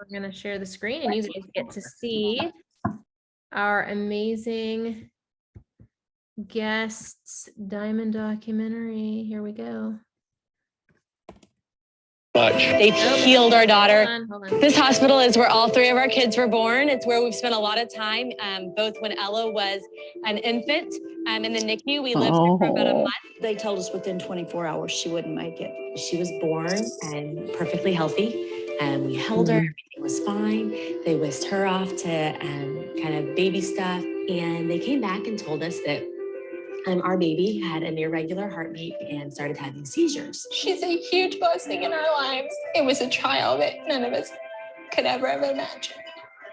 We're going to share the screen and you guys get to see our amazing guests Diamond documentary. Here we go. They've healed our daughter. Hold on. This hospital is where all three of our kids were born. It's where we've spent a lot of time, both when Ella was an infant in the NICU. We lived there for about a month. They told us within 24 hours she wouldn't make it. She was born and perfectly healthy. We held her, everything was fine. They whisked her off to kind of baby stuff. And they came back and told us that our baby had an irregular heartbeat and started having seizures. She's a huge blessing in our lives. It was a trial that none of us could ever imagine.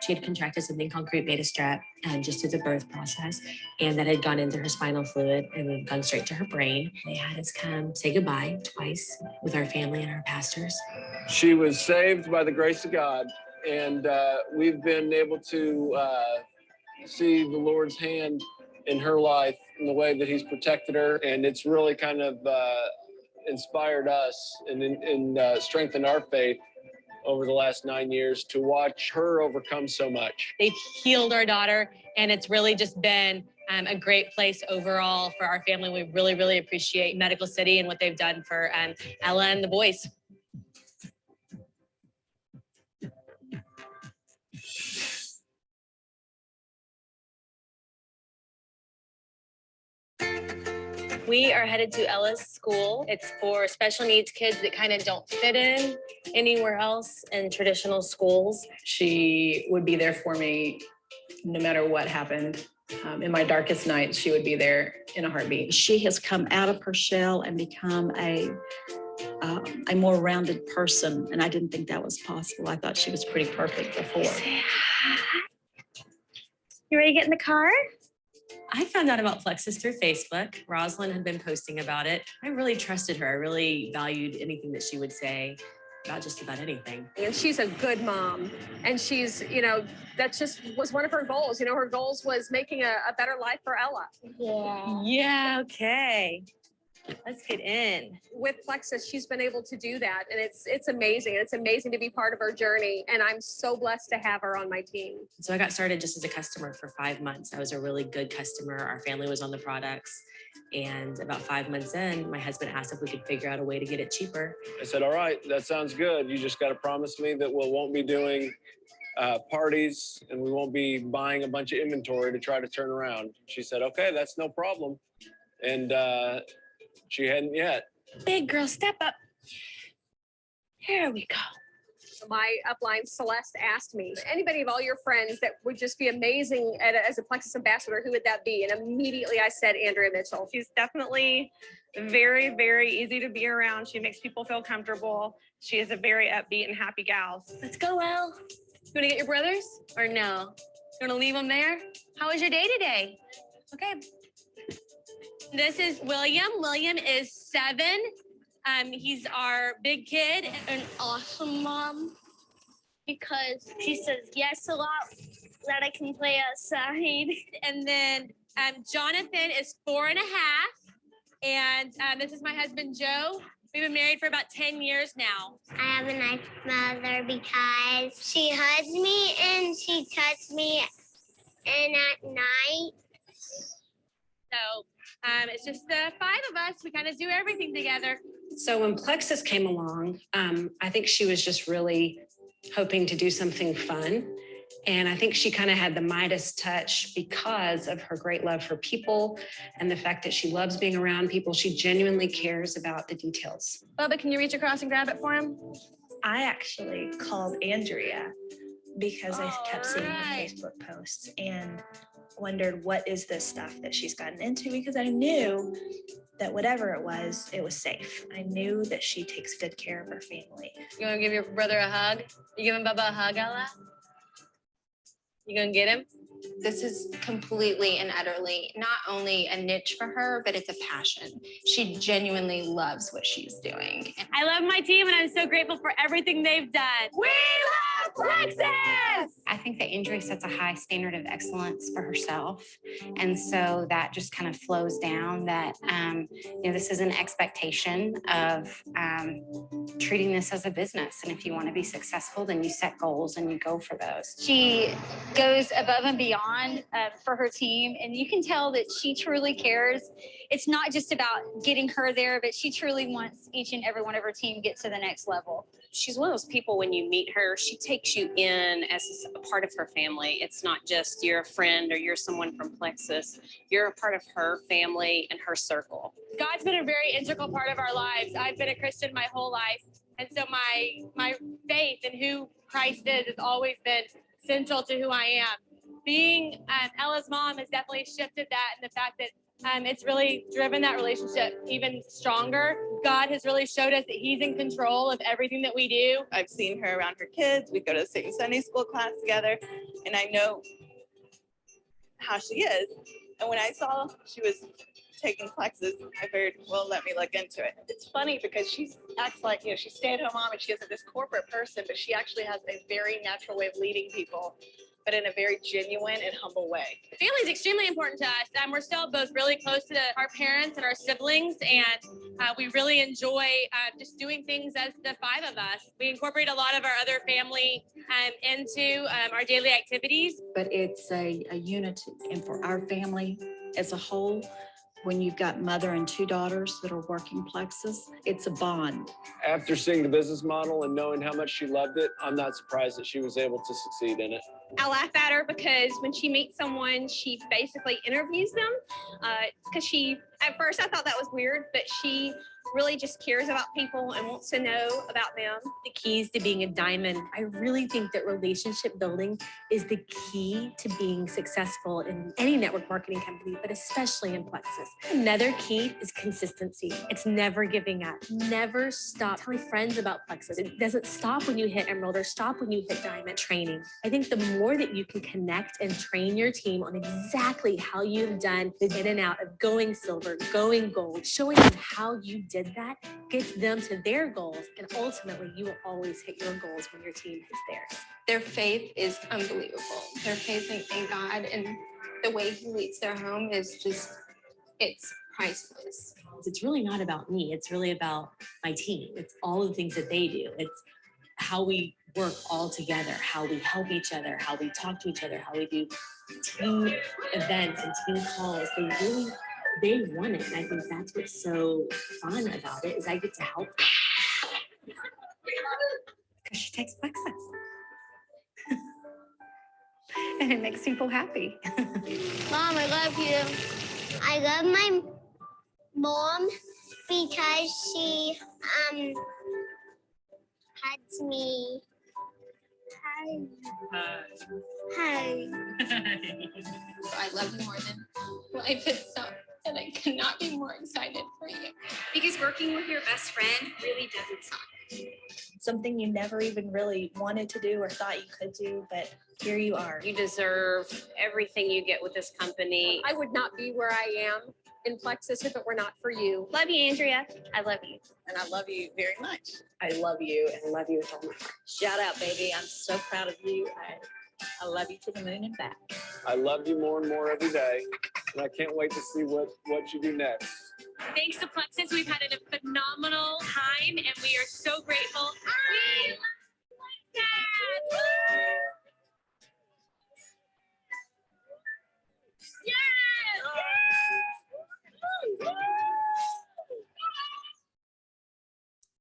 She had contracted something called croup beta strep just through the birth process, and that had gone into her spinal fluid and had gone straight to her brain. They had us come say goodbye twice with our family and our pastors. She was saved by the grace of God, and we've been able to see the Lord's hand in her life in the way that he's protected her, and it's really kind of inspired us and strengthened our faith over the last 9 years to watch her overcome so much. They've healed our daughter, and it's really just been a great place overall for our family. We really, really appreciate Medical City and what they've done for Ella and the boys. We are headed to Ella's school. It's for special needs kids that kind of don't fit in anywhere else in traditional schools. She would be there for me no matter what happened. In my darkest nights, she would be there in a heartbeat. She has come out of her shell and become a more rounded person, and I didn't think that was possible. I thought she was pretty perfect before. You ready to get in the car? I found out about Plexus through Facebook. Rosalind had been posting about it. I really trusted her. I really valued anything that she would say about just about anything. And she's a good mom. And she's, that just was one of her goals. Her goals was making a better life for Ella. Yeah, okay. Let's get in. With Plexus, she's been able to do that. And it's amazing. It's amazing to be part of her journey. And I'm so blessed to have her on my team. So I got started just as a customer for 5 months. I was a really good customer. Our family was on the products. And about 5 months in, my husband asked if we could figure out a way to get it cheaper. I said, all right, that sounds good. You just got to promise me that we won't be doing parties and we won't be buying a bunch of inventory to try to turn around. She said, okay, that's no problem. And she hadn't yet. Big girl, step up. Here we go. My upline, Celeste, asked me, anybody of all your friends that would just be amazing as a Plexus ambassador, who would that be? And immediately I said Andrea Mitchell. She's definitely very, very easy to be around. She makes people feel comfortable. She is a very upbeat and happy gal. Let's go, Elle. You want to get your brothers or no? You want to leave them there? How was your day today? Okay. This is William. William is 7. He's our big kid. An awesome mom because she says yes a lot, that I can play outside. And then Jonathan is 4.5. And this is my husband, Joe. We've been married for about 10 years now. I have a nice mother because she hugs me and she touches me and at night. So it's just the 5 of us. We kind of do everything together. So when Plexus came along, I think she was just really hoping to do something fun. And I think she kind of had the Midas touch because of her great love for people and the fact that she loves being around people. She genuinely cares about the details. Bubba, can you reach across and grab it for him? I actually called Andrea because I kept seeing the Facebook posts and wondered what is this stuff that she's gotten into, because I knew that whatever it was safe. I knew that she takes good care of her family. You want to give your brother a hug? You giving Bubba a hug, Ella? You gonna get him? This is completely and utterly not only a niche for her, but it's a passion. She genuinely loves what she's doing. I love my team and I'm so grateful for everything they've done. We love Plexus! I think that Andrea sets a high standard of excellence for herself. And so that just kind of flows down that, this is an expectation of treating this as a business. And if you want to be successful, then you set goals and you go for those. She goes above and beyond for her team, and you can tell that she truly cares. It's not just about getting her there, but she truly wants each and every one of her team get to the next level. She's one of those people, when you meet her, she takes you in as a part of her family. It's not just you're a friend or you're someone from Plexus. You're a part of her family and her circle. God's been a very integral part of our lives. I've been a Christian my whole life. And so my faith in who Christ is has always been central to who I am. Being Ella's mom has definitely shifted that, and the fact that it's really driven that relationship even stronger. God has really showed us that he's in control of everything that we do. I've seen her around her kids. We go to the same Sunday school class together, and I know how she is. And when I saw she was taking Plexus, I figured, well, let me look into it. It's funny because she acts like, she's a stay-at-home mom and she isn't this corporate person, but she actually has a very natural way of leading people, but in a very genuine and humble way. Family is extremely important to us. We're still both really close to our parents and our siblings, and we really enjoy just doing things as the five of us. We incorporate a lot of our other family into our daily activities. But it's a unity, and for our family as a whole, when you've got mother and two daughters that are working Plexus, it's a bond. After seeing the business model and knowing how much she loved it, I'm not surprised that she was able to succeed in it. I laugh at her because when she meets someone, she basically interviews them. Because at first I thought that was weird, but she really just cares about people and wants to know about them. The keys to being a diamond. I really think that relationship building is the key to being successful in any network marketing company, but especially in Plexus. Another key is consistency. It's never giving up. Never stop telling friends about Plexus. It doesn't stop when you hit Emerald or stop when you hit Diamond. Training. I think the more that you can connect and train your team on exactly how you've done the in and out of going silver, going gold, showing them how you did that gets them to their goals, and ultimately you will always hit your goals when your team hits theirs. Their faith is unbelievable. Their faith in God and the way he leads their home is just, it's priceless. It's really not about me. It's really about my team. It's all the things that they do. It's how we work all together, how we help each other, how we talk to each other, how we do team events and team calls. They want it. And I think that's what's so fun about it is I get to help them. Because she takes Plexus. And it makes people happy. Mom, I love you. I love my mom because she hugs me. Hi. I love you more than life itself, and I could not be more excited for you. Because working with your best friend really doesn't suck. Something you never even really wanted to do or thought you could do, but here you are. You deserve everything you get with this company. I would not be where I am in Plexus if it were not for you. Love you, Andrea. I love you. And I love you very much. I love you and love you with all my heart. Shout out, baby. I'm so proud of you. I love you to the moon and back. I love you more and more every day, and I can't wait to see what you do next. Thanks to Plexus, we've had a phenomenal time, and we are so grateful. We love Plexus! Yes!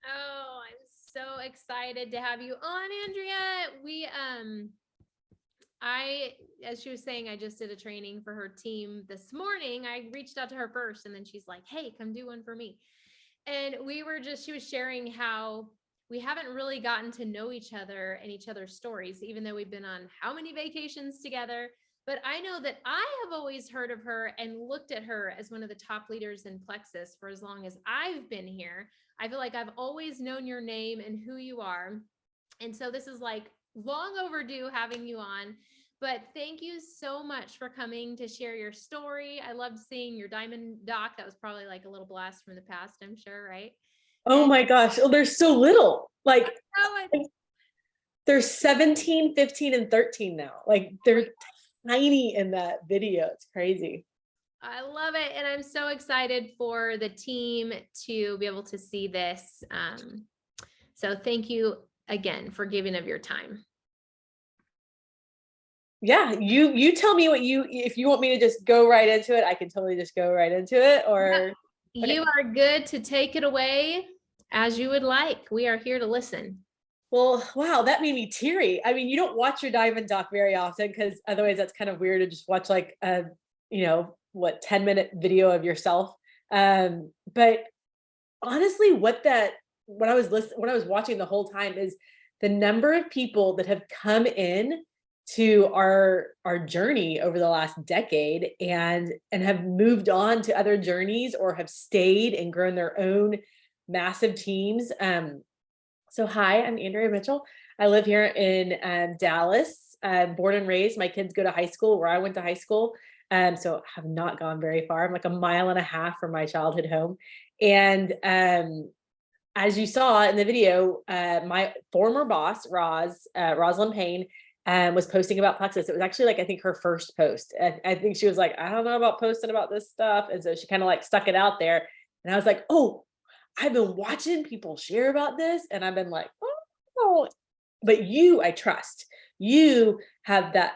Oh, I'm so excited to have you on, Andrea. As she was saying, I just did a training for her team this morning. I reached out to her first, and then she's like, hey, come do one for me. And she was sharing how we haven't really gotten to know each other and each other's stories, even though we've been on how many vacations together. But I know that I have always heard of her and looked at her as one of the top leaders in Plexus for as long as I've been here. I feel like I've always known your name and who you are. And so this is like long overdue having you on. But thank you so much for coming to share your story. I loved seeing your diamond doc. That was probably like a little blast from the past, I'm sure, right? Oh my gosh. Oh, there's so little. Like, they're 17, 15, and 13 now. Like they're tiny in that video. It's crazy. I love it. And I'm so excited for the team to be able to see this. So thank you again for giving of your time. Yeah, you tell me if you want me to just go right into it, I can totally just go right into it, or you are good to take it away as you would like. We are here to listen. Well, wow, that made me teary. I mean, you don't watch your Diamond doc very often because otherwise that's kind of weird to just watch like a, 10-minute video of yourself. But honestly, what I was watching the whole time is the number of people that have come in to our journey over the last decade and have moved on to other journeys or have stayed and grown their own massive teams. So hi, I'm Andrea Mitchell. I live here in Dallas, born and raised. My kids go to high school where I went to high school. So I have not gone very far. I'm like a mile and a half from my childhood home. And as you saw in the video, my former boss, Rosalind Payne, was posting about Plexus. It was actually like, I think her first post. I think she was like, I don't know about posting about this stuff. And so she kind of like stuck it out there. And I was like, oh, I've been watching people share about this. And I've been like, oh, but I trust. You have that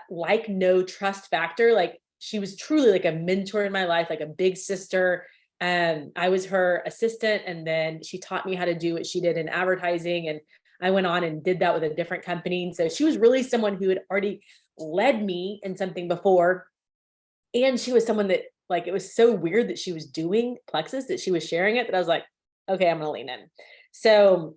no trust factor. Like she was truly like a mentor in my life, like a big sister. I was her assistant. And then she taught me how to do what she did in advertising. And I went on and did that with a different company. And so she was really someone who had already led me in something before. And she was someone that like, it was so weird that she was doing Plexus, that she was sharing it, that I was like, okay, I'm going to lean in. So,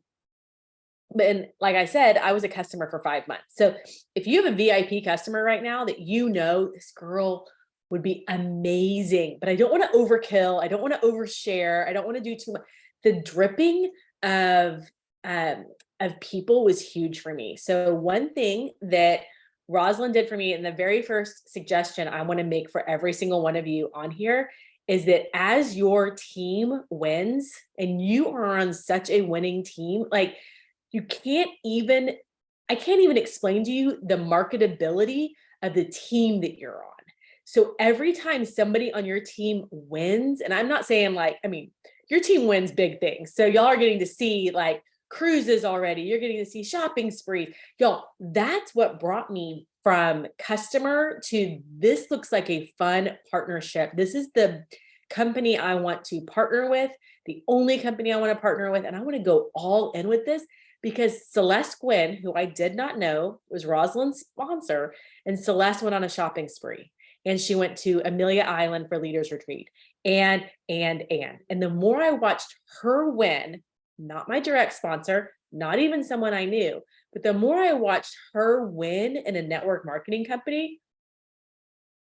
and like I said, I was a customer for 5 months. So if you have a VIP customer right now that this girl would be amazing, but I don't want to overkill. I don't want to overshare. I don't want to do too much. The dripping of people was huge for me. So one thing that Rosalind did for me, and the very first suggestion I want to make for every single one of you on here, is that as your team wins, and you are on such a winning team, like I can't even explain to you the marketability of the team that you're on. So every time somebody on your team wins, and I'm not saying your team wins big things. So y'all are getting to see like cruises already. You're getting to see shopping spree. Y'all, that's what brought me from customer to this looks like a fun partnership. This is the company I want to partner with, the only company I want to partner with. And I want to go all in with this because Celeste Gwynn, who I did not know was Rosalind's sponsor, and Celeste went on a shopping spree. And she went to Amelia Island for Leaders Retreat. And the more I watched her win, not my direct sponsor, not even someone I knew, but the more I watched her win in a network marketing company,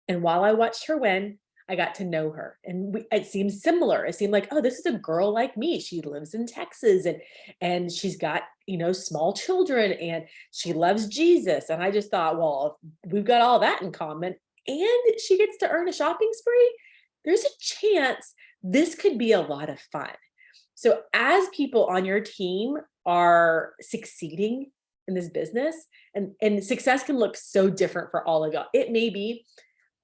and while I watched her win, I got to know her. And it seemed similar. It seemed like, oh, this is a girl like me. She lives in Texas and she's got, small children and she loves Jesus. And I just thought, well, we've got all that in common. And she gets to earn a shopping spree, there's a chance this could be a lot of fun. So as people on your team are succeeding in this business, and success can look so different for all of y'all. It may be,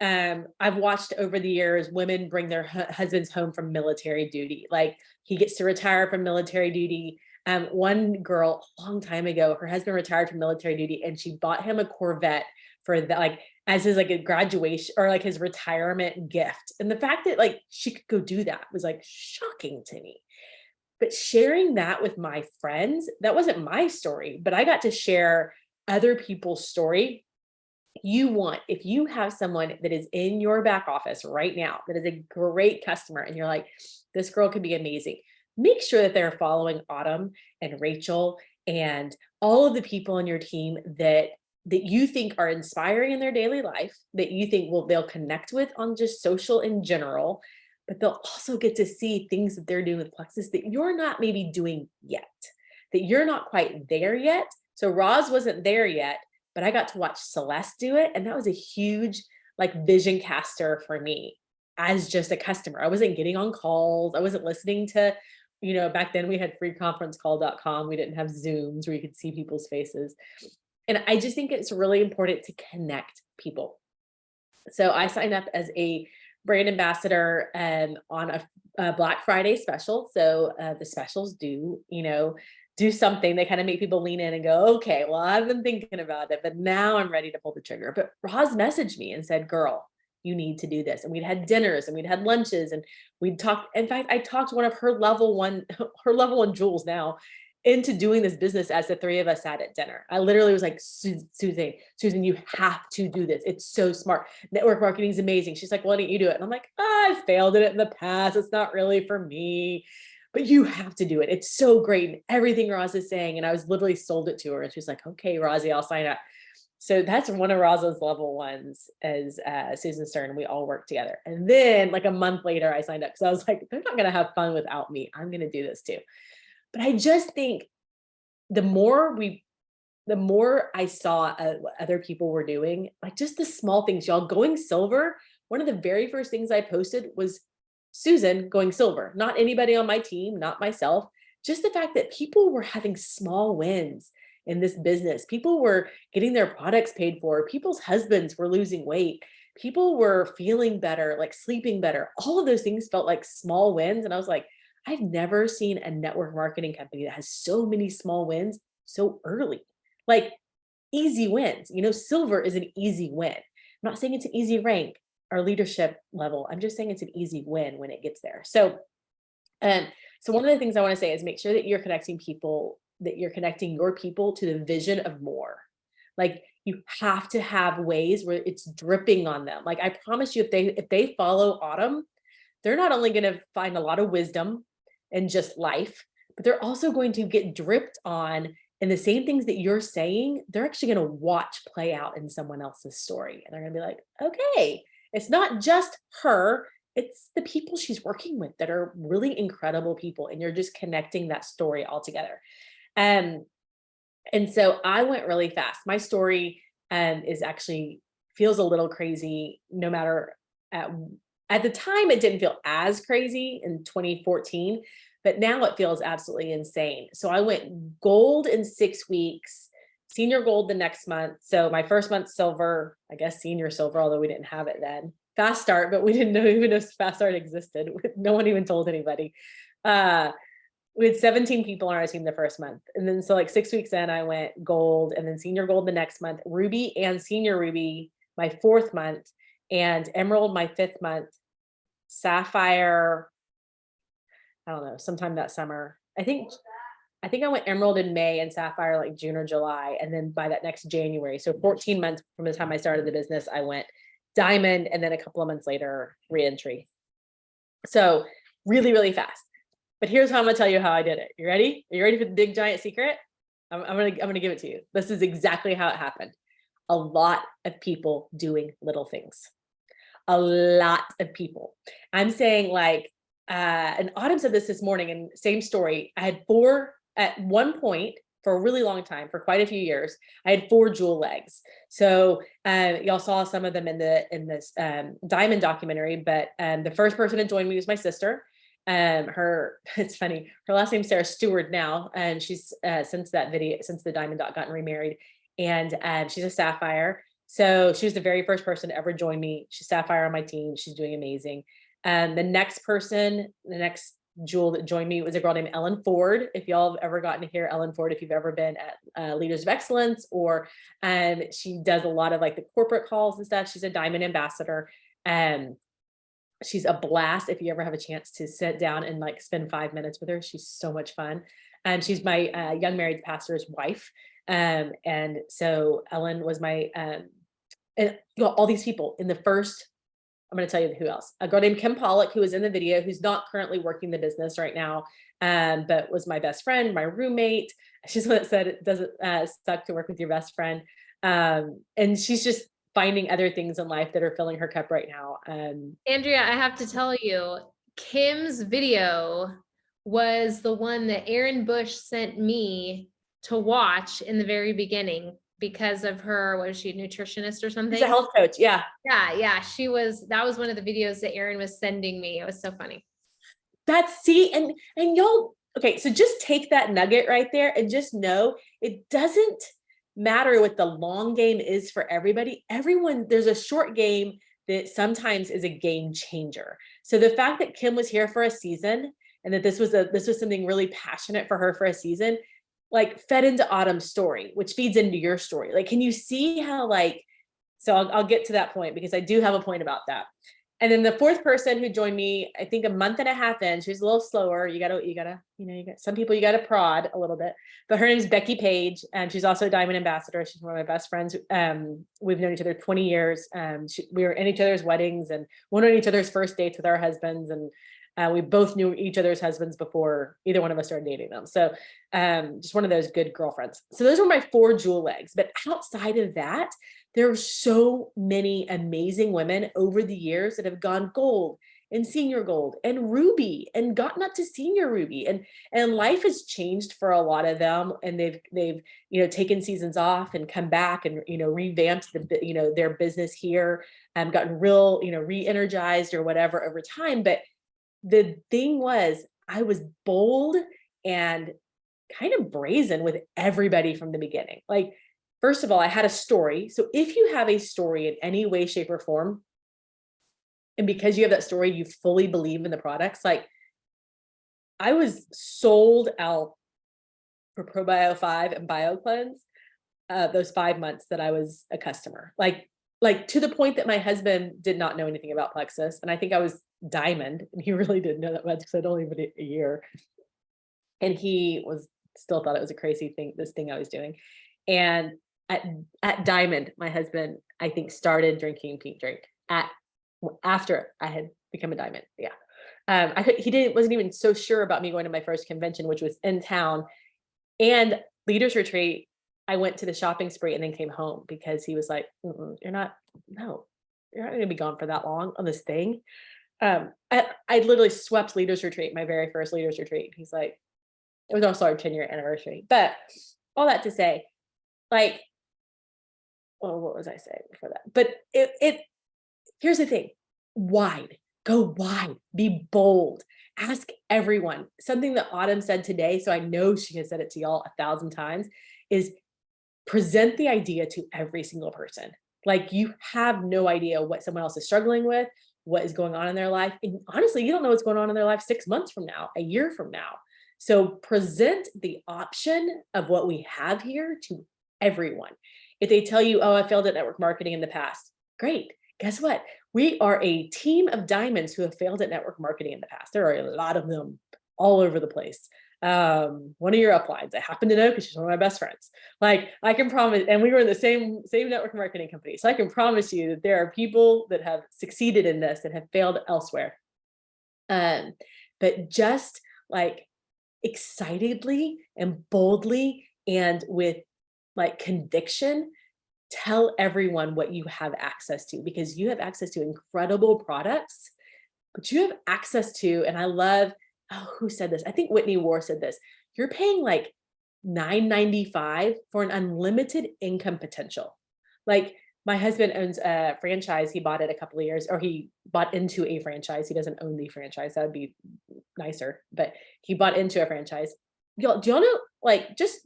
I've watched over the years, women bring their husbands home from military duty. Like he gets to retire from military duty. One girl a long time ago, her husband retired from military duty and she bought him a Corvette for that, like as his like a graduation or like his retirement gift. And the fact that like she could go do that was like shocking to me. But sharing that with my friends, that wasn't my story, but I got to share other people's story. If you have someone that is in your back office right now, that is a great customer, and you're like, this girl could be amazing, make sure that they're following Autumn and Rachel and all of the people on your team that you think are inspiring in their daily life, that you think they'll connect with on just social in general, but they'll also get to see things that they're doing with Plexus that you're not maybe doing yet, that you're not quite there yet. So Roz wasn't there yet, but I got to watch Celeste do it. And that was a huge like vision caster for me as just a customer. I wasn't getting on calls. I wasn't listening to, back then we had freeconferencecall.com. We didn't have Zooms where you could see people's faces. And I just think it's really important to connect people. So I signed up as a brand ambassador on a Black Friday special. So the specials do, do something. They kind of make people lean in and go, okay, well, I've been thinking about it, but now I'm ready to pull the trigger. But Roz messaged me and said, girl, you need to do this. And we'd had dinners and we'd had lunches and we'd talked. In fact, I talked one of her level one Jules now into doing this business as the three of us sat at dinner. I literally was like, Susan, you have to do this. It's so smart. Network marketing is amazing. She's like, why don't you do it? And I'm like, I failed at it in the past. It's not really for me, but you have to do it. It's so great. And everything Roz is saying. And I was literally sold it to her. And she's like, okay, Rosie, I'll sign up. So that's one of Roz's level ones as Susan Stern. We all work together. And then like a month later, I signed up because I was like, they're not going to have fun without me. I'm going to do this too. But I just think the more I saw what other people were doing, like just the small things, y'all going silver. One of the very first things I posted was Susan going silver, not anybody on my team, not myself, just the fact that people were having small wins in this business. People were getting their products paid for. People's husbands were losing weight. People were feeling better, like sleeping better. All of those things felt like small wins. And I was like, I've never seen a network marketing company that has so many small wins so early, like easy wins. Silver is an easy win. I'm not saying it's an easy rank or leadership level. I'm just saying it's an easy win when it gets there. So one of the things I want to say is make sure that you're connecting your people to the vision of more. Like you have to have ways where it's dripping on them. Like I promise you, if they follow Autumn, they're not only going to find a lot of wisdom and just life, but they're also going to get dripped on. And the same things that you're saying, they're actually going to watch play out in someone else's story. And they're going to be like, okay, it's not just her, it's the people she's working with that are really incredible people. And you're just connecting that story all together. And so I went really fast. My story is actually feels a little crazy, no matter at the time, it didn't feel as crazy in 2014, but now it feels absolutely insane. So I went gold in 6 weeks, senior gold the next month. So my first month silver, I guess senior silver, although we didn't have it then. Fast start, but we didn't even know fast start existed. No one even told anybody. We had 17 people on our team the first month. And then so like 6 weeks in, I went gold and then senior gold the next month, ruby and senior ruby my 4th month, and emerald my 5th month, sapphire, I don't know, sometime that summer. I think I went emerald in May and sapphire like June or July. And then by that next January, so 14 months from the time I started the business, I went diamond. And then a couple of months later, re-entry. So really, really fast. But here's how I'm gonna tell you how I did it. You ready? Are you ready for the big giant secret? I'm gonna give it to you. This is exactly how it happened. A lot of people doing little things. A lot of people. I'm saying like, and Autumn said this morning, and same story. I had 4 at one point for a really long time, for quite a few years. I had 4 jewel legs. So y'all saw some of them in this diamond documentary. But the first person to join me was my sister. It's funny. Her last name's Sarah Stewart now, and she's since the Diamond Dot gotten remarried, and she's a sapphire. So she was the very first person to ever join me. She's sapphire on my team. She's doing amazing. The next jewel that joined me was a girl named Ellen Ford. If y'all have ever gotten to hear Ellen Ford, if you've ever been at Leaders of Excellence, or she does a lot of like the corporate calls and stuff. She's a diamond ambassador. She's a blast. If you ever have a chance to sit down and like spend 5 minutes with her, she's so much fun. And she's my young married pastor's wife. And so Ellen was my, and all these people in the first, I'm going to tell you who else. A girl named Kim Pollock, who was in the video, who's not currently working the business right now, but was my best friend, my roommate. She's the one that said it doesn't suck to work with your best friend. And she's just finding other things in life that are filling her cup right now. Andrea, I have to tell you, Kim's video was the one that Aaron Bush sent me to watch in the very beginning because of her, was she a nutritionist or something? She's a health coach. Yeah. Yeah. That was one of the videos that Aaron was sending me. It was so funny. And y'all, okay, so just take that nugget right there and just know it doesn't matter what the long game is for everybody. There's a short game that sometimes is a game changer. So the fact that Kim was here for a season and that this was something really passionate for her for a season, like fed into Autumn's story, which feeds into your story. Like, can you see how like, so I'll get to that point because I do have a point about that. And then the fourth person who joined me, I think a month and a half in, she's a little slower. You got some people you gotta prod a little bit, but her name's Becky Page, and she's also a Diamond Ambassador. She's one of my best friends. We've known each other 20 years. We were in each other's weddings and went on each other's first dates with our husbands. And we both knew each other's husbands before either one of us started dating them. So just one of those good girlfriends. So those were my 4 jewel legs. But outside of that, there are so many amazing women over the years that have gone gold and senior gold and ruby and gotten up to senior ruby, and life has changed for a lot of them, and they've taken seasons off and come back and revamped their business here and gotten real re-energized or whatever over time. But the thing was, I was bold and kind of brazen with everybody from the beginning. Like, first of all, I had a story. So if you have a story in any way, shape, or form, and because you have that story, you fully believe in the products. Like, I was sold out for ProBio 5 and BioCleanse those 5 months that I was a customer. Like to the point that my husband did not know anything about Plexus. And I think I was Diamond, and he really didn't know that much because I'd only been a year. And he still thought it was a crazy thing, this thing I was doing. And at Diamond, my husband, I think, started drinking Pink Drink after I had become a Diamond. Yeah. He wasn't even so sure about me going to my first convention, which was in town, and Leaders Retreat. I went to the shopping spree and then came home because he was like, you're not going to be gone for that long on this thing. I literally swept Leaders Retreat, my very first Leaders Retreat. He's like, it was also our 10-year anniversary. But all that to say, like, well, what was I saying before that? But here's the thing: go wide, be bold, ask everyone. Something that Autumn said today, so I know she has said it to y'all 1,000 times, is present the idea to every single person. Like, you have no idea what someone else is struggling with, what is going on in their life. And honestly, you don't know what's going on in their life 6 months from now, a year from now. So present the option of what we have here to everyone. If they tell you, oh, I failed at network marketing in the past, great. Guess what? We are a team of diamonds who have failed at network marketing in the past. There are a lot of them all over the place. One of your uplines, I happen to know because she's one of my best friends. Like, I can promise, and we were in the same network marketing company. So I can promise you that there are people that have succeeded in this and have failed elsewhere. But just like excitedly and boldly and with like conviction, tell everyone what you have access to, because you have access to incredible products, but you have access to, and I love, who said this? I think Whitney War said this. You're paying like $9.95 for an unlimited income potential. Like, my husband owns a franchise. He bought it a couple of years, or he bought into a franchise. He doesn't own the franchise. That would be nicer, but he bought into a franchise. Do y'all know, like, just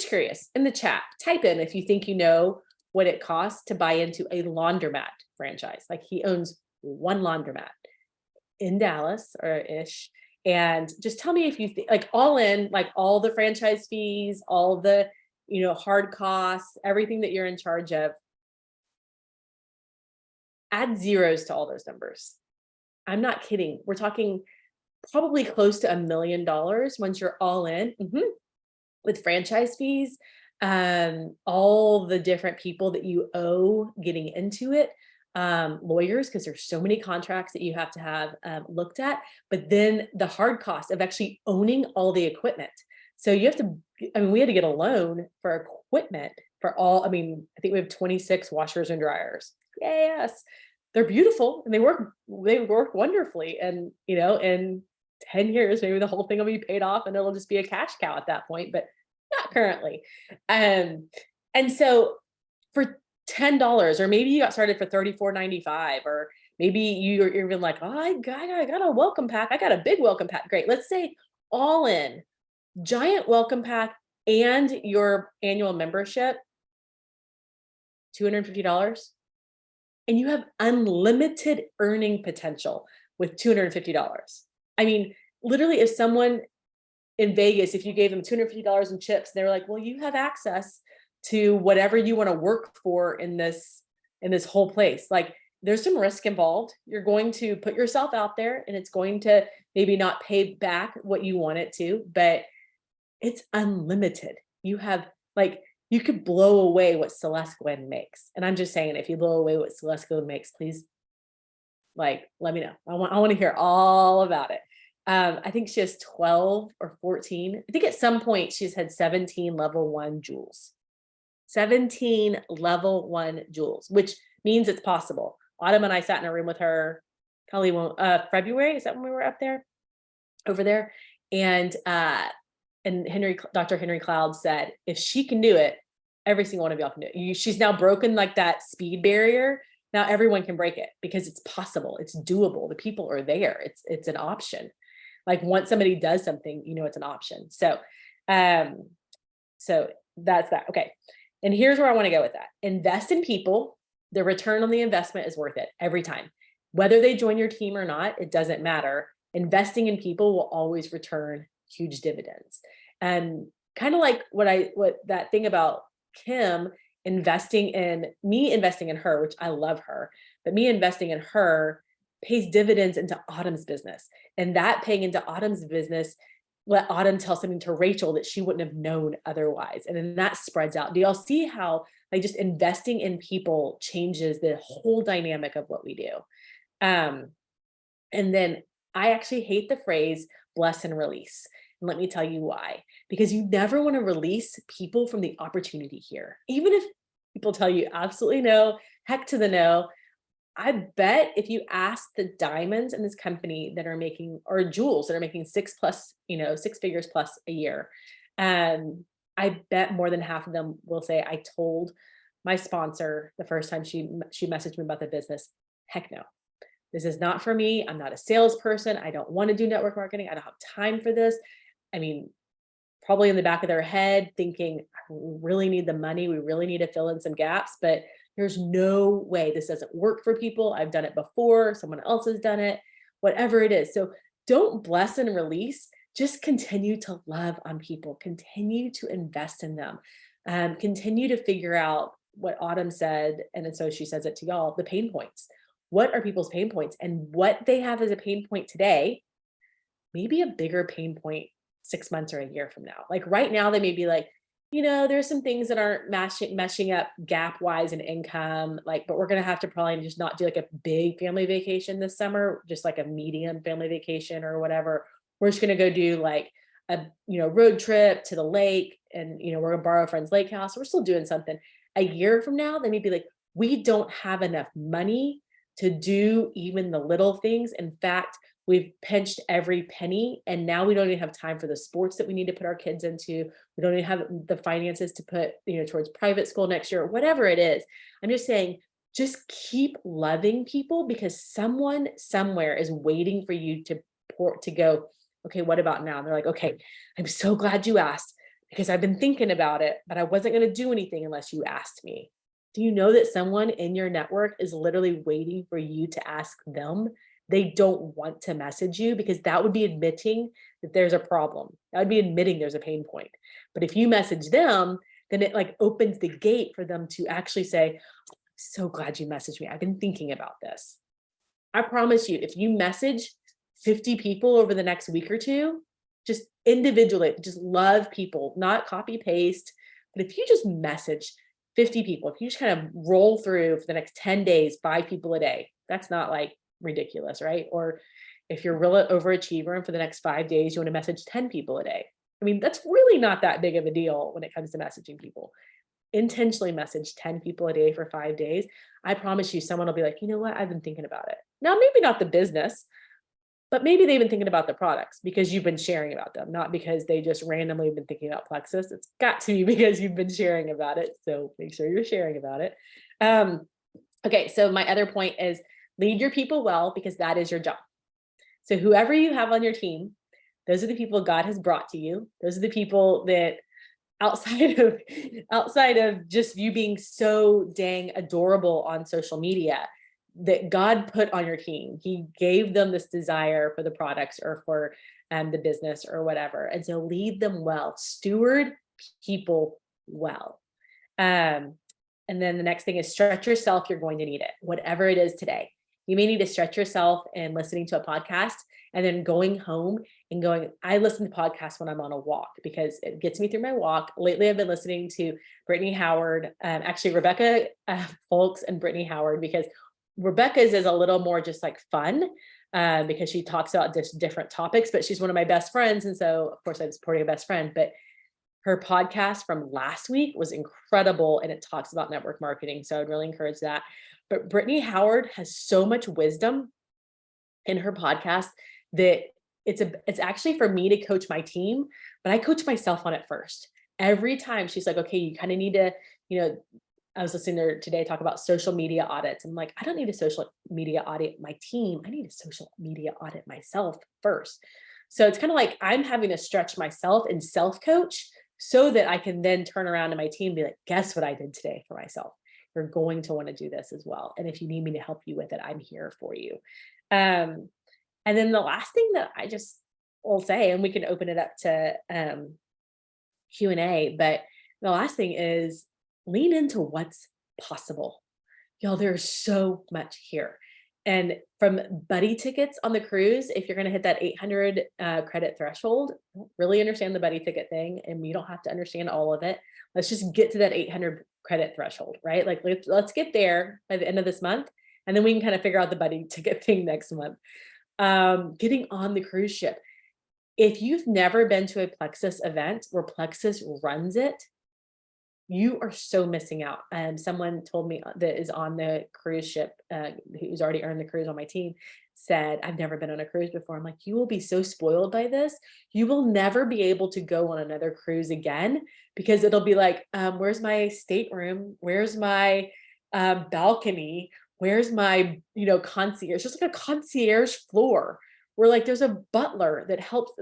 curious, in the chat, type in if you think you know what it costs to buy into a laundromat franchise. Like, he owns one laundromat in Dallas or ish. And just tell me if you think, like, all in, like, all the franchise fees, all the, hard costs, everything that you're in charge of, add zeros to all those numbers. I'm not kidding. We're talking probably close to $1 million once you're all in, with franchise fees, all the different people that you owe getting into it, lawyers, because there's so many contracts that you have to have looked at, but then the hard cost of actually owning all the equipment. So you have to, we had to get a loan for equipment for all, I think we have 26 washers and dryers. Yes, they're beautiful and they work wonderfully. And, in 10 years, maybe the whole thing will be paid off and it'll just be a cash cow at that point, but not currently. And so for $10, or maybe you got started for $34.95, or maybe you're even like, oh, I got a welcome pack. I got a big welcome pack. Great. Let's say all in, giant welcome pack and your annual membership $250, and you have unlimited earning potential with $250. I mean, literally, if someone in Vegas, if you gave them $250 in chips, they're like, well, you have access to whatever you want to work for in this whole place. Like, there's some risk involved. You're going to put yourself out there, and it's going to maybe not pay back what you want it to, but it's unlimited. You have, like, you could blow away what Celeste Gwen makes. And I'm just saying, if you blow away what Celeste Gwen makes, please, like, let me know. I want to hear all about it. I think she has 12 or 14. I think at some point she's had 17 level 1 jewels. 17 level 1 jewels, which means it's possible. Autumn and I sat in a room with her, probably February. Is that when we were up there, over there? And Dr. Henry Cloud said, if she can do it, every single one of y'all can do it. She's now broken like that speed barrier. Now everyone can break it because it's possible. It's doable. The people are there. It's an option. Like, once somebody does something, it's an option. So that's that. Okay. And here's where I want to go with that. Invest in people. The return on the investment is worth it every time. Whether they join your team or not, it doesn't matter. Investing in people will always return huge dividends. And kind of like what that thing about Kim investing in her, which I love her, but me investing in her pays dividends into Autumn's business. And that paying into Autumn's business let Autumn tell something to Rachel that she wouldn't have known otherwise. And then that spreads out. Do y'all see how, like, just investing in people changes the whole dynamic of what we do? And then I actually hate the phrase bless and release. And let me tell you why. Because you never want to release people from the opportunity here. Even if people tell you absolutely no, heck to the no, I bet if you ask the diamonds in this company that are making, or jewels that are making 6 figures plus a year, I bet more than half of them will say, I told my sponsor the first time she messaged me about the business, heck no, this is not for me. I'm not a salesperson. I don't want to do network marketing. I don't have time for this. I mean, probably in the back of their head thinking, I really need the money. We really need to fill in some gaps, but there's no way this doesn't work for people. I've done it before. Someone else has done it, whatever it is. So don't bless and release. Just continue to love on people. Continue to invest in them. Continue to figure out what Autumn said. And so she says it to y'all, the pain points. What are people's pain points? And what they have as a pain point today, maybe a bigger pain point 6 months or a year from now. Like right now, they may be like, there's some things that aren't meshing up gap wise in income, like, but we're going to have to probably just not do like a big family vacation this summer, just like a medium family vacation or whatever. We're just going to go do like a, road trip to the lake, and, we're gonna borrow a friend's lake house. We're still doing something. A year from now, they may be like, we don't have enough money to do even the little things. In fact, we've pinched every penny, and now we don't even have time for the sports that we need to put our kids into. We don't even have the finances to put, towards private school next year, whatever it is. I'm just saying, just keep loving people, because someone somewhere is waiting for you to go, okay, what about now? And they're like, okay, I'm so glad you asked, because I've been thinking about it, but I wasn't going to do anything unless you asked me. Do you know that someone in your network is literally waiting for you to ask them? They don't want to message you, because that would be admitting that there's a problem. That would be admitting there's a pain point. But if you message them, then it like opens the gate for them to actually say, so glad you messaged me. I've been thinking about this. I promise you, if you message 50 people over the next week or two, just individually, just love people, not copy paste. But if you just message 50 people, if you just kind of roll through for the next 10 days, 5 people a day, that's not like ridiculous, right? Or if you're real overachiever and for the next 5 days, you want to message 10 people a day. I mean, that's really not that big of a deal when it comes to messaging people. Intentionally message 10 people a day for 5 days. I promise you, someone will be like, you know what? I've been thinking about it. Now, maybe not the business, but maybe they've been thinking about the products because you've been sharing about them, not because they just randomly been thinking about Plexus. It's got to be because you've been sharing about it. So make sure you're sharing about it. Okay, so my other point is lead your people well, because that is your job. So whoever you have on your team, those are the people God has brought to you. Those are the people that outside of just you being so dang adorable on social media that God put on your team. He gave them this desire for the products or for the business or whatever. And so lead them well, steward people well. And then the next thing is stretch yourself. You're going to need it, whatever it is today. You may need to stretch yourself and listening to a podcast and then going home and going, I listen to podcasts when I'm on a walk because it gets me through my walk. Lately, I've been listening to Brittany Howard, actually Rebecca Folks and Brittany Howard, because Rebecca's is a little more just like fun because she talks about just different topics, but she's one of my best friends. And so of course I'm supporting a best friend, but her podcast from last week was incredible and it talks about network marketing. So I'd really encourage that. But Brittany Howard has so much wisdom in her podcast that it's actually for me to coach my team, but I coach myself on it first. Every time she's like, okay, you kind of need to, I was listening to her today talk about social media audits. I'm like, I don't need a social media audit my team. I need a social media audit myself first. So it's kind of like I'm having to stretch myself and self-coach so that I can then turn around to my team and be like, guess what I did today for myself? You're going to want to do this as well. And if you need me to help you with it, I'm here for you. And then the last thing that I just will say, and we can open it up to Q&A, but the last thing is lean into what's possible. Y'all, there's so much here. And from buddy tickets on the cruise, if you're going to hit that 800 credit threshold, I don't really understand the buddy ticket thing, and you don't have to understand all of it. Let's just get to that 800 credit threshold, right? Like let's get there by the end of this month, and then we can kind of figure out the buddy ticket thing next month. Getting on the cruise ship. If you've never been to a Plexus event where Plexus runs it, you are so missing out. Someone told me that is on the cruise ship, who's already earned the cruise on my team, said, I've never been on a cruise before. I'm like, you will be so spoiled by this. You will never be able to go on another cruise again because it'll be like, where's my stateroom? Where's my balcony? Where's my, concierge? Just like a concierge floor where like there's a butler that helps.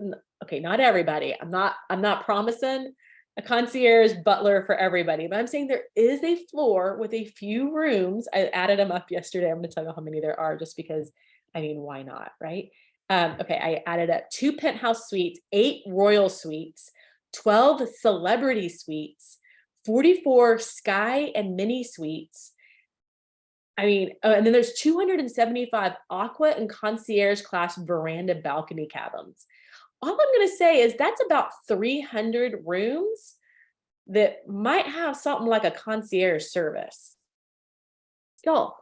Okay, not everybody. I'm not promising a concierge butler for everybody, but I'm saying there is a floor with a few rooms. I added them up yesterday. I'm going to tell you how many there are just because, why not, right? Okay, I added up 2 penthouse suites, 8 royal suites, 12 celebrity suites, 44 sky and mini suites. And then there's 275 aqua and concierge class veranda balcony cabins. All I'm going to say is that's about 300 rooms that might have something like a concierge service. Y'all,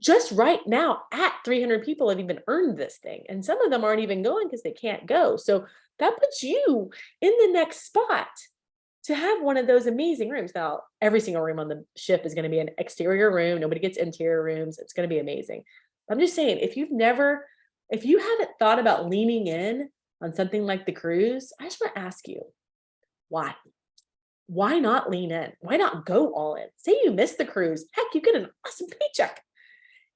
just right now at 300 people have even earned this thing. And some of them aren't even going because they can't go. So that puts you in the next spot to have one of those amazing rooms. Now, every single room on the ship is going to be an exterior room. Nobody gets interior rooms. It's going to be amazing. I'm just saying, if you haven't thought about leaning in on something like the cruise, I just want to ask you, why? Why not lean in? Why not go all in? Say you missed the cruise. Heck, you get an awesome paycheck.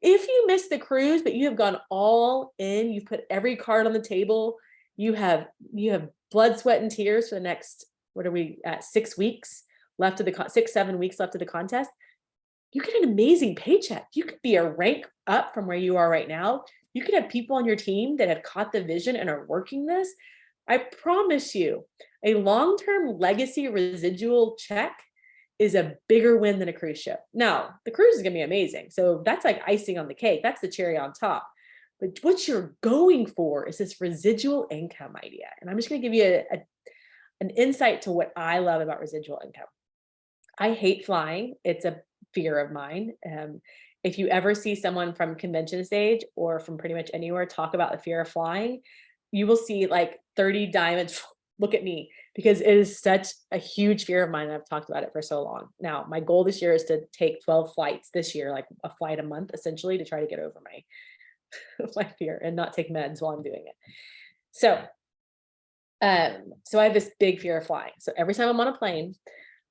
If you missed the cruise, but you have gone all in, you've put every card on the table, you have blood, sweat, and tears for the next, what are we at, 6 weeks left of the 6-7 weeks left of the contest, you get an amazing paycheck. You could be a rank up from where you are right now. You could have people on your team that have caught the vision and are working this. I promise you, a long-term legacy residual check is a bigger win than a cruise ship. Now, the cruise is going to be amazing. So that's like icing on the cake. That's the cherry on top. But what you're going for is this residual income idea. And I'm just going to give you an insight to what I love about residual income. I hate flying. It's a fear of mine. If you ever see someone from convention stage or from pretty much anywhere talk about the fear of flying, you will see like 30 diamonds look at me because it is such a huge fear of mine. And I've talked about it for so long. Now, my goal this year is to take 12 flights this year, like a flight a month, essentially, to try to get over my fear and not take meds while I'm doing it. So I have this big fear of flying. So every time I'm on a plane,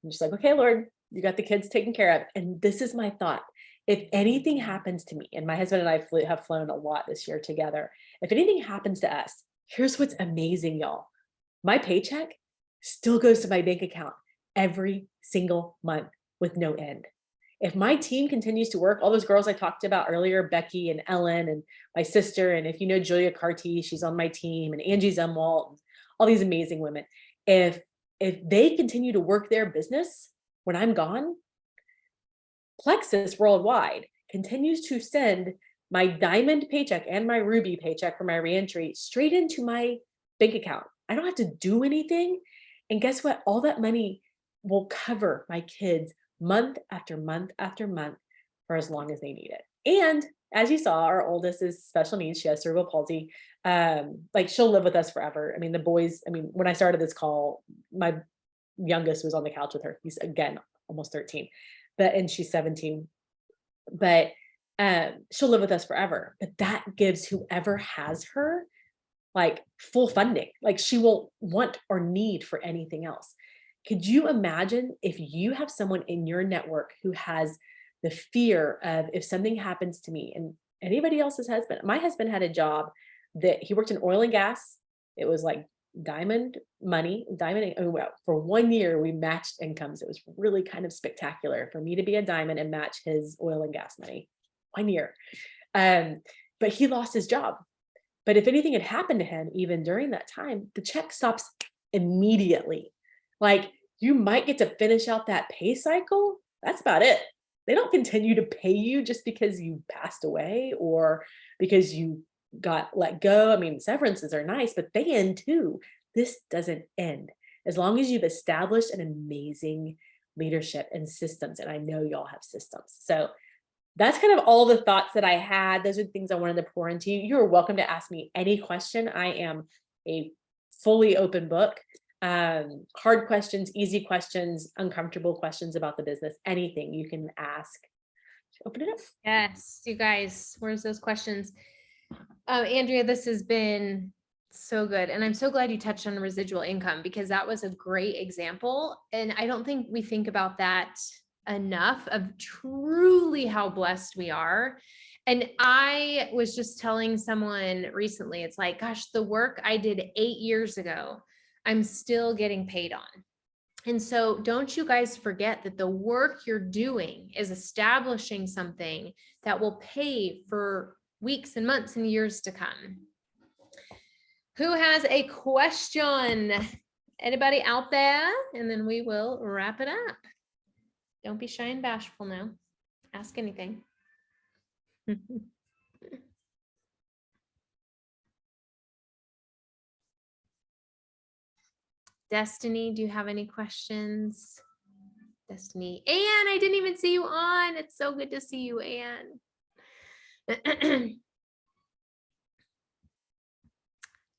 I'm just like, okay, Lord, you got the kids taken care of. And this is my thought. If anything happens to me, and my husband and I have flown a lot this year together, if anything happens to us, here's what's amazing, y'all. My paycheck still goes to my bank account. every single month with no end. If my team continues to work, all those girls I talked about earlier, Becky and Ellen and my sister, and if you know Julia Carty, she's on my team, and Angie Zumwalt, all these amazing women. If they continue to work their business when I'm gone, Plexus Worldwide continues to send my diamond paycheck and my ruby paycheck for my reentry straight into my bank account. I don't have to do anything. And guess what? All that money will cover my kids month after month after month for as long as they need it. And as you saw, our oldest is special needs. She has cerebral palsy. Like she'll live with us forever. I mean, the boys, I mean, when I started this call, my youngest was on the couch with her. He's again, almost 13, and she's 17, but she'll live with us forever. But that gives whoever has her like full funding. Like she won't want or need for anything else. Could you imagine if you have someone in your network who has the fear of if something happens to me and anybody else's husband? My husband had a job that he worked in oil and gas. It was like diamond money, for 1 year we matched incomes. It was really kind of spectacular for me to be a diamond and match his oil and gas money 1 year. But he lost his job. But if anything had happened to him, even during that time, the check stops immediately. Like you might get to finish out that pay cycle. That's about it. They don't continue to pay you just because you passed away or because you got let go. I mean, severances are nice, but they end too. This doesn't end. As long as you've established an amazing leadership and systems, and I know y'all have systems. So that's kind of all the thoughts that I had. Those are the things I wanted to pour into you. You're welcome to ask me any question. I am a fully open book. Hard questions, easy questions, uncomfortable questions about the business, anything you can ask. Open it up. Yes, you guys, where's those questions? Andrea, this has been so good. And I'm so glad you touched on residual income because that was a great example. And I don't think we think about that enough of truly how blessed we are. And I was just telling someone recently, it's like, gosh, the work I did 8 years ago, I'm still getting paid on. And so don't you guys forget that the work you're doing is establishing something that will pay for weeks and months and years to come. Who has a question? Anybody out there? And then we will wrap it up. Don't be shy and bashful now. Ask anything. Destiny, do you have any questions? Destiny. Anne, I didn't even see you on. It's so good to see you, Anne.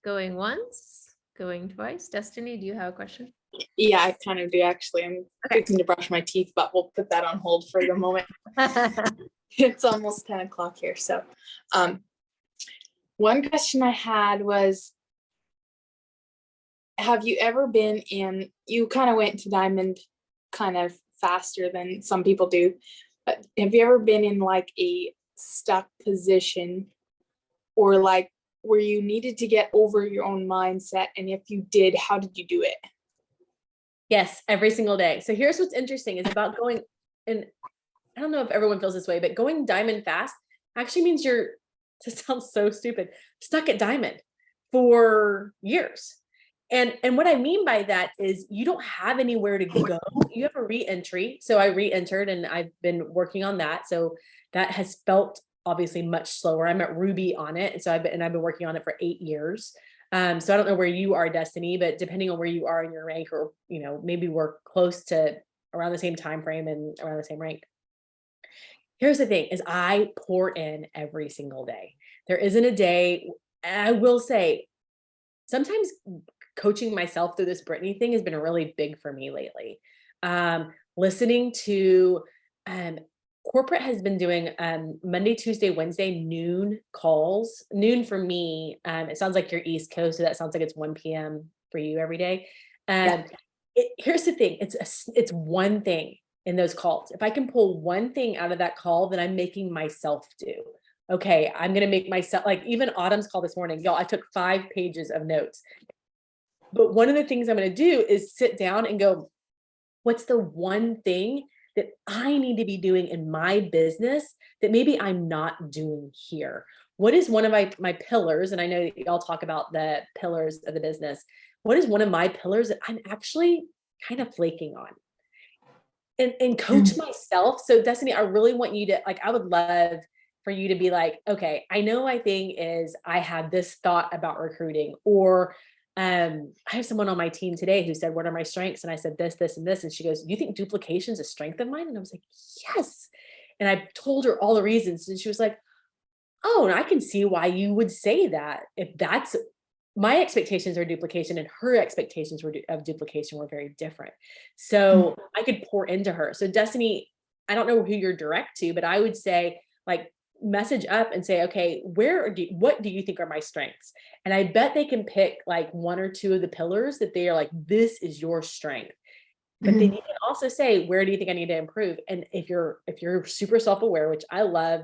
Going once, going twice. Destiny, do you have a question? Yeah, I kind of do actually. I'm fixing to brush my teeth, but we'll put that on hold for the moment. It's almost 10 o'clock here. So one question I had was, have you ever been in, you kind of went to Diamond kind of faster than some people do, but have you ever been in like a stuck position or like where you needed to get over your own mindset? And if you did, how did you do it? Yes, every single day. So here's what's interesting is about going, and I don't know if everyone feels this way, but going diamond fast actually means you're, this sounds so stupid, stuck at diamond for years. And what I mean by that is you don't have anywhere to go. You have a re-entry. So I re-entered and I've been working on that. So that has felt obviously much slower. I'm at Ruby on it. And so I've been working on it for 8 years. So I don't know where you are, Destiny, but depending on where you are in your rank, or, you know, maybe we're close to around the same time frame and around the same rank. Here's the thing is I pour in every single day. There isn't a day, I will say, sometimes coaching myself through this Brittany thing has been really big for me lately. Listening to, corporate has been doing Monday, Tuesday, Wednesday noon calls. Noon for me, it sounds like you're East Coast, so that sounds like it's 1 p.m. for you every day. Here's the thing, it's one thing in those calls. If I can pull one thing out of that call, then I'm making myself do. Okay, I'm gonna make myself, like even Autumn's call this morning, y'all, I took 5 pages of notes. But one of the things I'm gonna do is sit down and go, what's the one thing that I need to be doing in my business that maybe I'm not doing here? What is one of my pillars? And I know that y'all talk about the pillars of the business. What is one of my pillars that I'm actually kind of flaking on? And coach myself. So Destiny, I really want you to, like, I would love for you to be like, okay, I know my thing is I had this thought about recruiting, or I have someone on my team today who said, what are my strengths? And I said this, this, and this. And she goes, do you think duplication is a strength of mine? And I was like, yes. And I told her all the reasons. And she was like, oh, and I can see why you would say that. If that's my expectations are duplication and her expectations were of duplication were very different. So I could pour into her. So Destiny, I don't know who you're direct to, but I would say, like, message up and say, okay, what do you think are my strengths? And I bet they can pick like one or two of the pillars that they are like, this is your strength. But then you can also say, where do you think I need to improve? And if you're super self-aware, which I love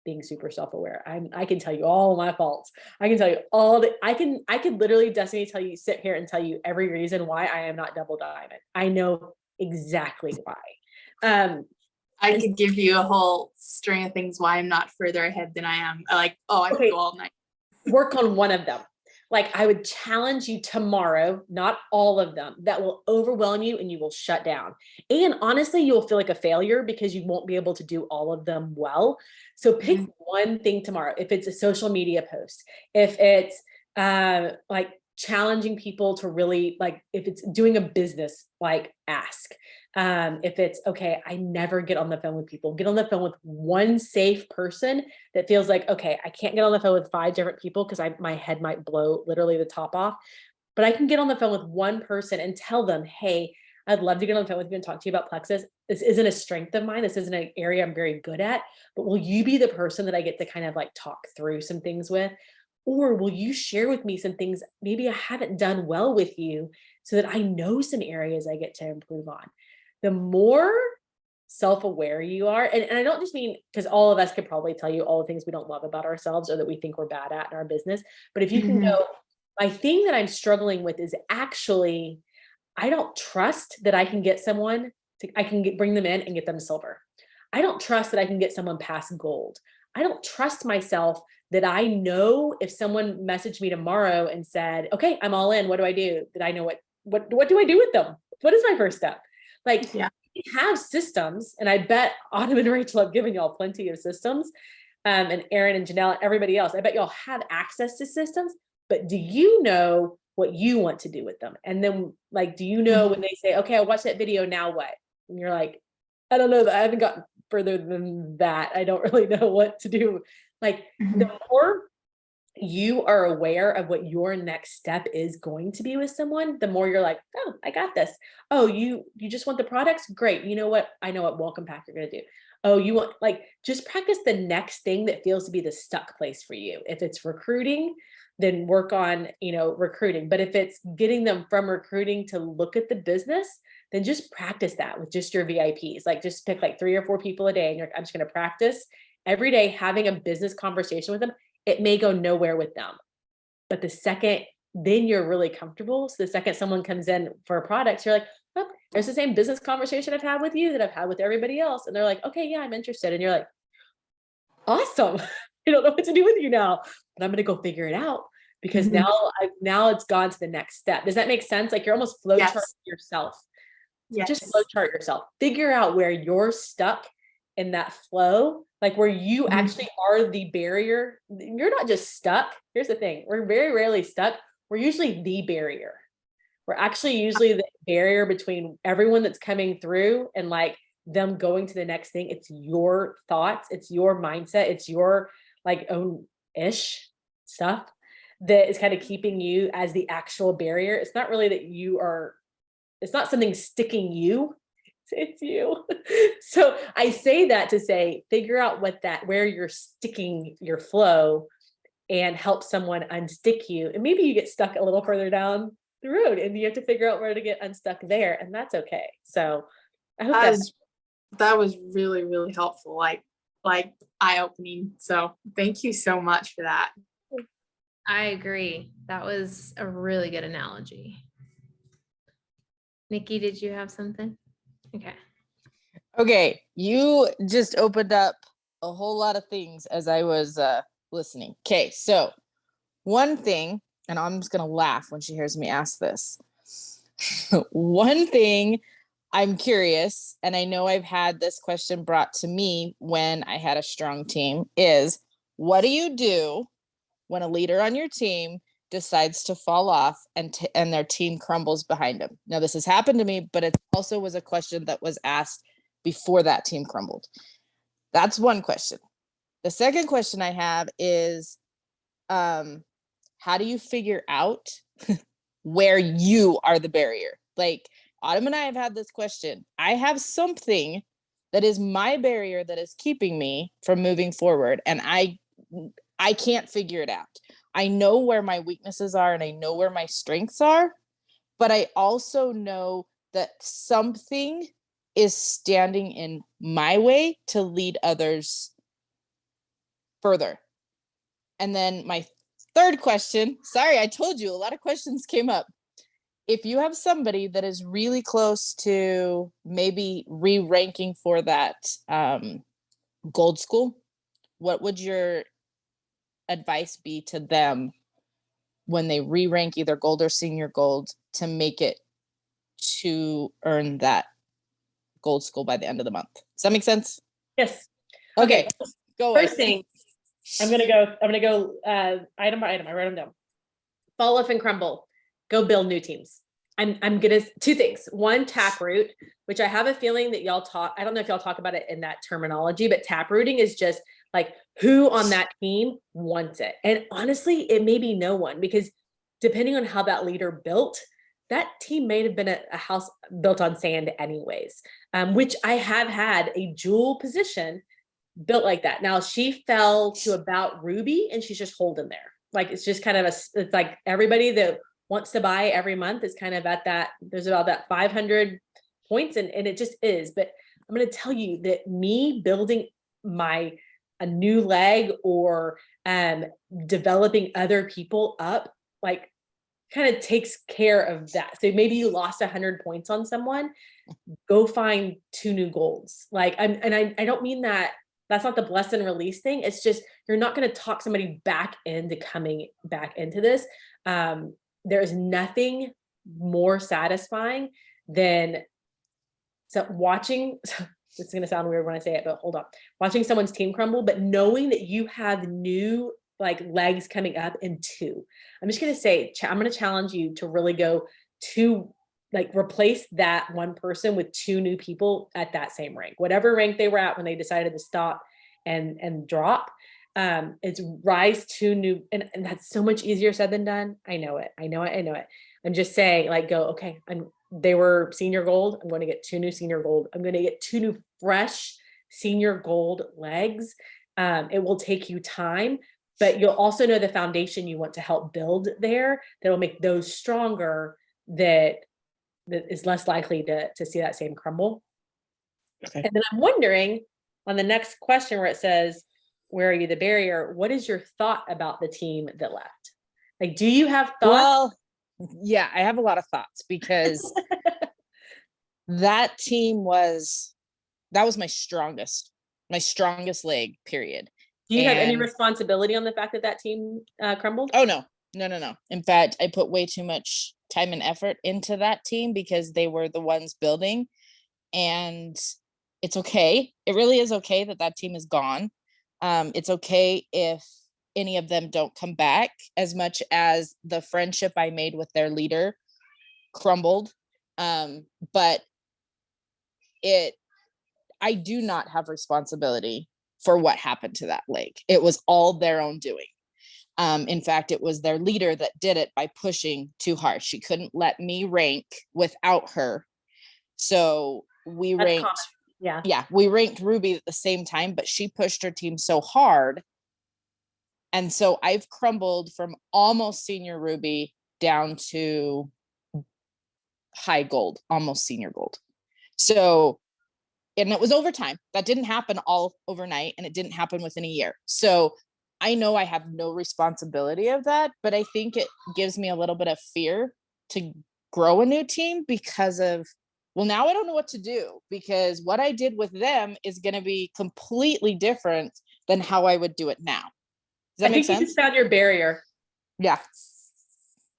being super self-aware, I can tell you all my faults. I can tell you all that I could literally, Destiny, sit here and tell you every reason why I am not double diamond. I know exactly why. I could give you a whole string of things why I'm not further ahead than I am. I could go all night. Work on one of them. Like, I would challenge you tomorrow, not all of them, that will overwhelm you and you will shut down. And honestly, you'll feel like a failure because you won't be able to do all of them well. So pick one thing tomorrow. If it's a social media post, if it's like challenging people to really, like, if it's doing a business, like, ask. If it's, okay, I never get on the phone with people, get on the phone with one safe person that feels like, okay, I can't get on the phone with 5 different people because my head might blow literally the top off, but I can get on the phone with one person and tell them, hey, I'd love to get on the phone with you and talk to you about plexus. This isn't a strength of mine. This isn't an area I'm very good at, but will you be the person that I get to kind of like talk through some things with? Or will you share with me some things maybe I haven't done well with you so that I know some areas I get to improve on? The more self-aware you are, and I don't just mean, because all of us could probably tell you all the things we don't love about ourselves or that we think we're bad at in our business, but if you can go, my thing that I'm struggling with is actually, I don't trust that I can get someone bring them in and get them silver. I don't trust that I can get someone past gold. I don't trust myself that I know if someone messaged me tomorrow and said, okay, I'm all in, what do I do? That I know what do I do with them? What is my first step? Like, we have systems, and I bet Autumn and Rachel have given y'all plenty of systems, and Aaron and Janelle and everybody else. I bet y'all have access to systems, but do you know what you want to do with them? And then, like, do you know when they say, okay, I watched that video, now what? And you're like, I don't know, that I haven't gotten further than that. I don't really know what to do. Like, the more you are aware of what your next step is going to be with someone, the more you're like, oh, I got this. Oh, you just want the products? Great. You know what? I know what welcome pack you're going to do. Oh, you want, like, just practice the next thing that feels to be the stuck place for you. If it's recruiting, then work on, recruiting. But if it's getting them from recruiting to look at the business, then just practice that with just your VIPs. Like, just pick like 3 or 4 people a day, and I'm just going to practice every day having a business conversation with them. It may go nowhere with them, but the second, then you're really comfortable. So the second someone comes in for a product, you're like, oh, there's the same business conversation I've had with you that I've had with everybody else. And they're like, okay, yeah, I'm interested. And you're like, awesome. I don't know what to do with you now, but I'm going to go figure it out, because now it's gone to the next step. Does that make sense? Like, you're almost flow charting yourself. Just flow chart yourself. Figure out where you're stuck in that flow, like where you actually are the barrier. You're not just stuck. Here's the thing. We're very rarely stuck. We're usually the barrier. We're actually usually the barrier between everyone that's coming through and like them going to the next thing. It's your thoughts. It's your mindset. It's your like own-ish stuff that is kind of keeping you as the actual barrier. It's not really that it's not something sticking you. It's you. So I say that to say, figure out where you're sticking your flow and help someone unstick you. And maybe you get stuck a little further down the road and you have to figure out where to get unstuck there. And that's okay. So I hope that was really, really helpful. Like eye-opening. So thank you so much for that. I agree. That was a really good analogy. Nikki, did you have something? Okay. Okay, you just opened up a whole lot of things as I was listening. Okay, so one thing, and I'm just gonna laugh when she hears me ask this. One thing I'm curious, and I know I've had this question brought to me when I had a strong team, is what do you do when a leader on your team decides to fall off and their team crumbles behind them? Now, this has happened to me, but it also was a question that was asked before that team crumbled. That's one question. The second question I have is, how do you figure out where you are the barrier? Like, Autumn and I have had this question. I have something that is my barrier that is keeping me from moving forward, and I can't figure it out. I know where my weaknesses are and I know where my strengths are, but I also know that something is standing in my way to lead others further. And then my third question, sorry, I told you a lot of questions came up. If you have somebody that is really close to maybe re-ranking for that gold school, what would your advice be to them when they re-rank either gold or senior gold to make it to earn that gold school by the end of the month? Does that make sense? Yes. Okay, go First thing, I'm gonna go item by item. I wrote them down. Fall off and crumble. Go build new teams. I'm gonna two things. One, taproot, which I have a feeling that y'all talk. I don't know if y'all talk about it in that terminology, but taprooting is just like who on that team wants it. And honestly, it may be no one, because depending on how that leader built, that team may have been a house built on sand anyways, which I have had a jewel position built like that. Now she fell to about Ruby and she's just holding there. Like, it's just kind of it's like everybody that wants to buy every month is kind of at that, there's about that 500 points and it just is. But I'm going to tell you that me building a new leg or developing other people up, like, kind of takes care of that. So maybe you lost 100 points on someone, go find 2 new golds. Like, I don't mean that that's not the bless and release thing. It's just, you're not going to talk somebody back into coming back into this. There's nothing more satisfying than watching, it's going to sound weird when I say it, but hold on. Watching someone's team crumble, but knowing that you have new like legs coming up in 2. I'm just going to say, I'm going to challenge you to really go to like replace that one person with 2 new people at that same rank, whatever rank they were at when they decided to stop and drop. It's rise to new, and that's so much easier said than done. I know it. I'm just saying, like, go, okay, they were senior gold. I'm going to get 2 new senior gold. I'm going to get 2 new fresh senior gold legs. It will take you time, but you'll also know the foundation you want to help build there that will make those stronger, that is less likely to see that same crumble. Okay. And then I'm wondering on the next question where it says, where are you the barrier? What is your thought about the team that left? Like, do you have thoughts? Well, yeah, I have a lot of thoughts because that was my strongest leg, period. Do you have any responsibility on the fact that that team crumbled? Oh, no. In fact, I put way too much time and effort into that team because they were the ones building, and it's okay. It really is okay that team is gone. It's okay if any of them don't come back, as much as the friendship I made with their leader crumbled. But I do not have responsibility for what happened to that leg. It was all their own doing. In fact, it was their leader that did it by pushing too hard. She couldn't let me rank without her. So we ranked, we ranked Ruby at the same time, but she pushed her team so hard. And so I've crumbled from almost senior Ruby down to high gold, almost senior gold. So, and it was over time. That didn't happen all overnight, and it didn't happen within a year. So I know I have no responsibility of that, but I think it gives me a little bit of fear to grow a new team because of well, now I don't know what to do because what I did with them is going to be completely different than how I would do it now. Does that I make think you sense? just found your barrier. Yeah.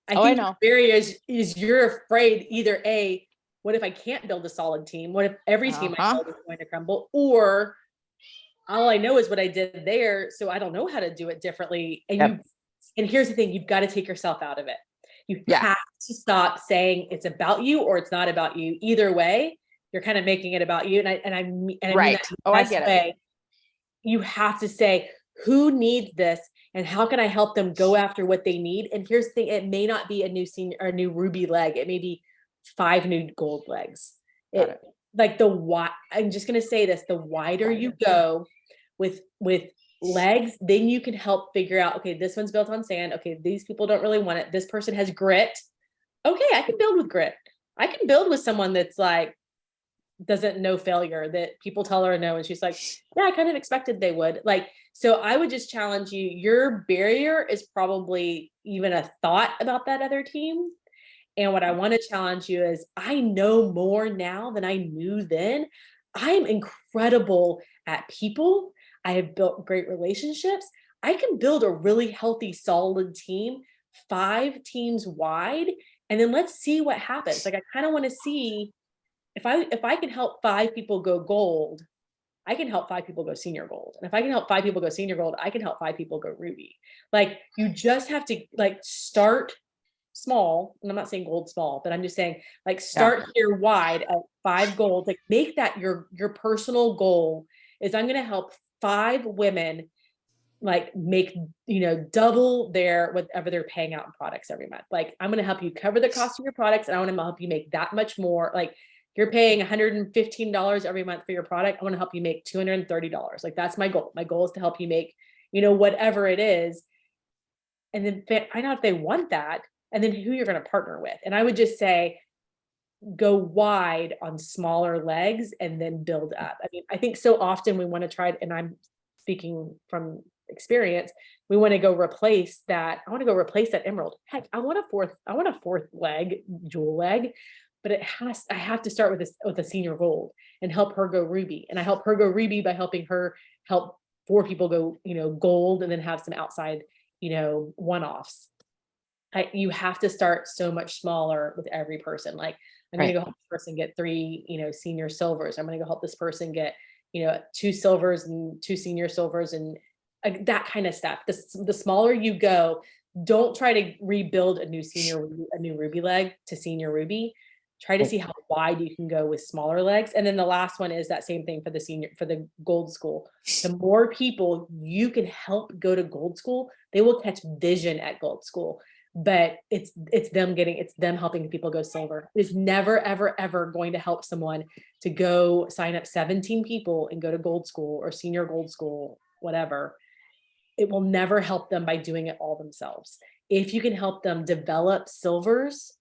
I Oh, think I your know. barrier is you're afraid either A, what if I can't build a solid team? What if every team I build is going to crumble? Or all I know is what I did there, so I don't know how to do it differently. And here's the thing, you've got to take yourself out of it. You have to stop saying it's about you or it's not about you. Either way, you're kind of making it about you. And I mean that in the I best get it. way. You have to say, who needs this and how can I help them go after what they need? And here's the thing, it may not be a new senior or a new ruby leg. It may be 5 new gold legs. Like I'm just going to say this, the wider you go with legs, then you can help figure out, okay, this one's built on sand. Okay, these people don't really want it. This person has grit. Okay, I can build with grit. I can build with someone that's like, doesn't know failure, that people tell her no and she's like, yeah, I kind of expected they would. Like, so I would just challenge you, your barrier is probably even a thought about that other team. And what I want to challenge you is, I know more now than I knew then. I am incredible at people. I have built great relationships. I can build a really healthy, solid team, 5 teams wide, and then let's see what happens. Like, I kind of want to see if I can help 5 people go gold, I can help 5 people go senior gold. And if I can help 5 people go senior gold, I can help 5 people go ruby. Like, you just have to like start small. And I'm not saying gold small, but I'm just saying like start here wide at 5 gold. Like, make that your personal goal is, I'm going to help 5 women like make, double their whatever they're paying out in products every month. Like, I'm going to help you cover the cost of your products, and I want to help you make that much more. Like, you're paying $115 every month for your product, I want to help you make $230. Like, that's my goal. My goal is to help you make, whatever it is. And then find out if they want that, and then who you're going to partner with. And I would just say, go wide on smaller legs and then build up. I mean, I think so often we want to try, and I'm speaking from experience, we want to go replace that. I want to go replace that emerald. Heck, I want a fourth leg, jewel leg, but I have to start with a senior gold and help her go ruby. And I help her go ruby by helping her help 4 people go, gold, and then have some outside, one-offs. You have to start so much smaller with every person. Like, I'm going to go help this person get 3, senior silvers. I'm going to go help this person get, 2 silvers and 2 senior silvers, and that kind of stuff. The smaller you go, don't try to rebuild a new ruby leg to senior ruby. Try to see how wide you can go with smaller legs. And then the last one is that same thing for the gold school. The more people you can help go to gold school, they will catch vision at gold school. But it's them helping people go silver. It's never, ever, ever going to help someone to go sign up 17 people and go to gold school or senior gold school, whatever. It will never help them by doing it all themselves. If you can help them develop silvers,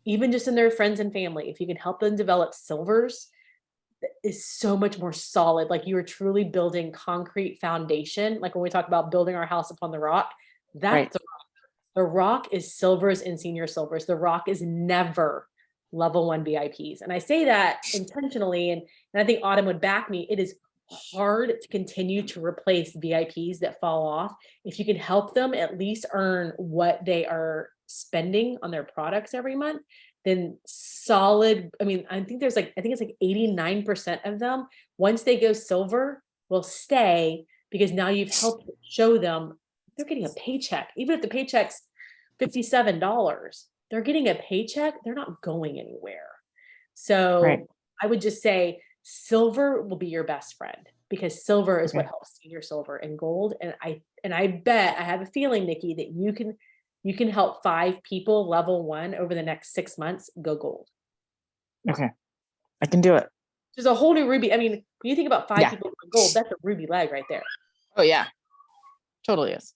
even just in their friends and family, if you can help them develop silvers, is so much more solid. Like, you are truly building concrete foundation. Like, when we talk about building our house upon the rock, that's the rock is silvers and senior silvers. The rock is never level 1 VIPs. And I say that intentionally, and I think Autumn would back me. It is hard to continue to replace VIPs that fall off. If you can help them at least earn what they are spending on their products every month, then solid. I mean, I think it's like 89% of them, once they go silver, will stay, because now you've helped show them they're getting a paycheck. Even if the paycheck's $57, they're getting a paycheck. They're not going anywhere. So I would just say silver will be your best friend, because silver is what helps senior silver and gold. And I bet, I have a feeling, Nikki, that you can help 5 people level 1 over the next 6 months go gold. Okay. I can do it. There's a whole new ruby. I mean, when you think about 5 people going gold, that's a ruby leg right there. Oh yeah. Totally is.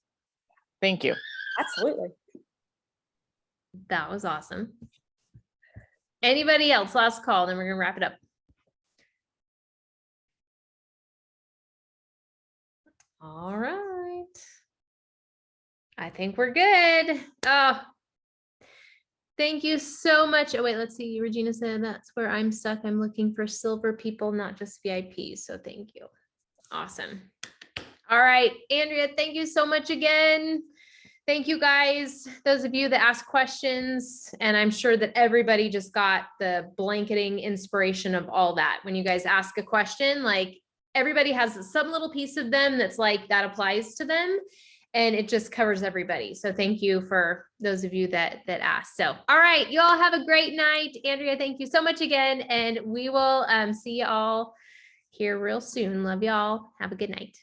Thank you. Absolutely. That was awesome. Anybody else? Last call, then we're going to wrap it up. All right. I think we're good. Oh, Thank you so much. Oh, wait, let's see. Regina said that's where I'm stuck. I'm looking for silver people, not just VIPs. So thank you. Awesome. All right, Andrea, thank you so much again. Thank you guys, those of you that asked questions. And I'm sure that everybody just got the blanketing inspiration of all that. When you guys ask a question, like everybody has some little piece of them that's like that applies to them. And it just covers everybody. So thank you for those of you that asked. So, all right, you all have a great night. Andrea, thank you so much again. And we will see you all here real soon. Love y'all. Have a good night.